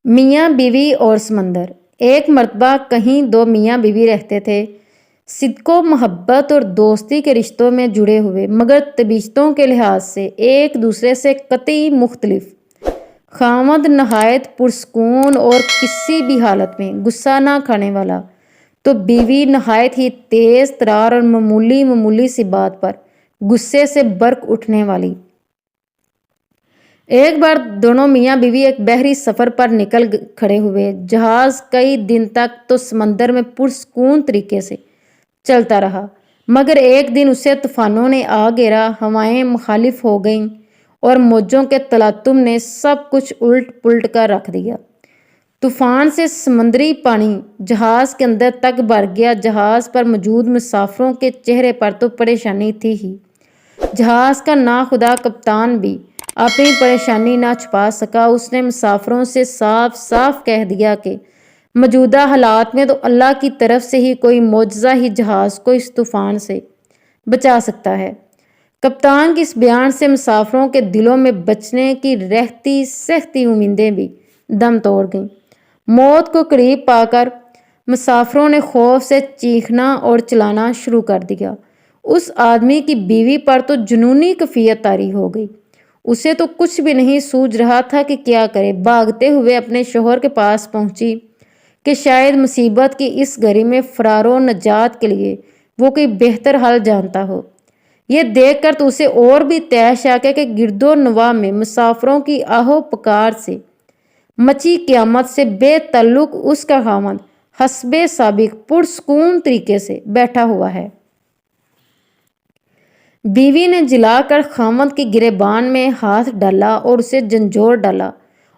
میاں بیوی اور سمندر۔ ایک مرتبہ کہیں دو میاں بیوی رہتے تھے، صدق و محبت اور دوستی کے رشتوں میں جڑے ہوئے، مگر طبیعتوں کے لحاظ سے ایک دوسرے سے قطعی مختلف۔ خاوند نہایت پرسکون اور کسی بھی حالت میں غصہ نہ کھانے والا، تو بیوی نہایت ہی تیز ترار اور معمولی سی بات پر غصے سے برق اٹھنے والی۔ ایک بار دونوں میاں بیوی ایک بحری سفر پر نکل کھڑے ہوئے۔ جہاز کئی دن تک تو سمندر میں پرسکون طریقے سے چلتا رہا، مگر ایک دن اسے طوفانوں نے آ گھیرا، ہوائیں مخالف ہو گئیں اور موجوں کے تلاطم نے سب کچھ الٹ پلٹ کر رکھ دیا۔ طوفان سے سمندری پانی جہاز کے اندر تک بھر گیا۔ جہاز پر موجود مسافروں کے چہرے پر تو پریشانی تھی ہی، جہاز کا ناخدا کپتان بھی اپنی پریشانی نہ چھپا سکا۔ اس نے مسافروں سے صاف صاف کہہ دیا کہ موجودہ حالات میں تو اللہ کی طرف سے ہی کوئی معجزہ ہی جہاز کو اس طوفان سے بچا سکتا ہے۔ کپتان کے اس بیان سے مسافروں کے دلوں میں بچنے کی رہتی سہتی امیدیں بھی دم توڑ گئیں۔ موت کو قریب پا کر مسافروں نے خوف سے چیخنا اور چلانا شروع کر دیا۔ اس آدمی کی بیوی پر تو جنونی کیفیت طاری ہو گئی۔ اسے تو کچھ بھی نہیں سوجھ رہا تھا کہ کیا کرے۔ بھاگتے ہوئے اپنے شوہر کے پاس پہنچی کہ شاید مصیبت کی اس گھڑی میں فرار و نجات کے لیے وہ کوئی بہتر حل جانتا ہو۔ یہ دیکھ کر تو اسے اور بھی طیش آ گیا کہ گرد و نواح میں مسافروں کی آہو پکار سے مچی قیامت سے بے تعلق اس کا خاوند حسب سابق پرسکون طریقے سے بیٹھا ہوا ہے۔ بیوی نے جلا کر خاوند کی گریبان میں ہاتھ ڈالا اور اسے جھنجھوڑ ڈالا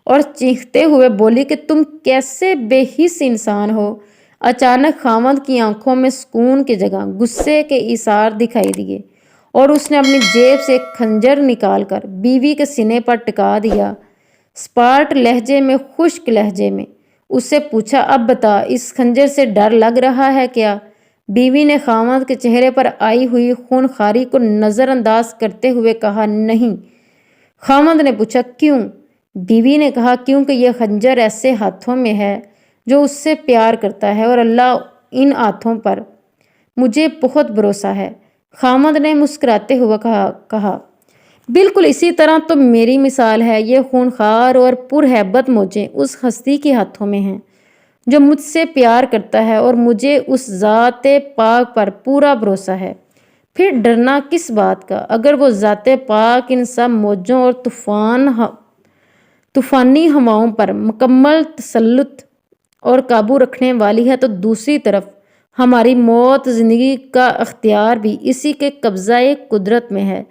اور چیختے ہوئے بولی کہ تم کیسے بے حس انسان ہو۔ اچانک خاوند کی آنکھوں میں سکون کی جگہ غصے کے اثار دکھائی دیے اور اس نے اپنی جیب سے ایک خنجر نکال کر بیوی کے سینے پر ٹکا دیا۔ سپاٹ لہجے میں، خشک لہجے میں اس سے پوچھا، اب بتا، اس خنجر سے ڈر لگ رہا ہے کیا؟ بیوی نے خاوند کے چہرے پر آئی ہوئی خونخواری کو نظر انداز کرتے ہوئے کہا، نہیں۔ خاوند نے پوچھا، کیوں؟ بیوی نے کہا، کیونکہ یہ خنجر ایسے ہاتھوں میں ہے جو اس سے پیار کرتا ہے اور اللہ ان ہاتھوں پر مجھے بہت بھروسہ ہے۔ خاوند نے مسکراتے ہوئے کہا، بالکل اسی طرح تو میری مثال ہے۔ یہ خونخوار اور پرہیبت موجیں اس ہستی کے ہاتھوں میں ہیں جو مجھ سے پیار کرتا ہے اور مجھے اس ذات پاک پر پورا بھروسہ ہے۔ پھر ڈرنا کس بات کا؟ اگر وہ ذات پاک ان سب موجوں اور طوفانی ہواؤں پر مکمل تسلط اور قابو رکھنے والی ہے تو دوسری طرف ہماری موت زندگی کا اختیار بھی اسی کے قبضہ قدرت میں ہے۔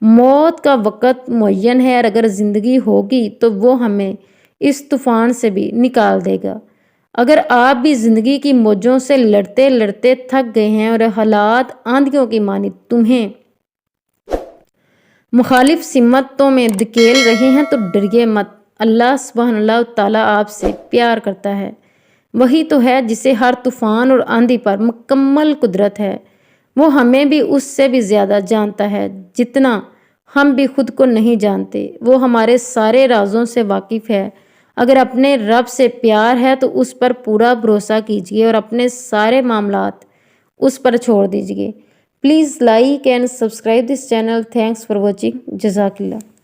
موت کا وقت معین ہے اور اگر زندگی ہوگی تو وہ ہمیں اس طوفان سے بھی نکال دے گا۔ اگر آپ بھی زندگی کی موجوں سے لڑتے لڑتے تھک گئے ہیں اور حالات آندھیوں کی مانند تمہیں مخالف سمتوں میں دھکیل رہے ہیں تو ڈریے مت۔ اللہ سبحانہ وتعالیٰ آپ سے پیار کرتا ہے۔ وہی تو ہے جسے ہر طوفان اور آندھی پر مکمل قدرت ہے۔ وہ ہمیں بھی اس سے بھی زیادہ جانتا ہے جتنا ہم بھی خود کو نہیں جانتے۔ وہ ہمارے سارے رازوں سے واقف ہے۔ اگر اپنے رب سے پیار ہے تو اس پر پورا بھروسہ کیجیے اور اپنے سارے معاملات اس پر چھوڑ دیجیے۔ Please like and subscribe this channel. Thanks for watching. جزاک اللہ۔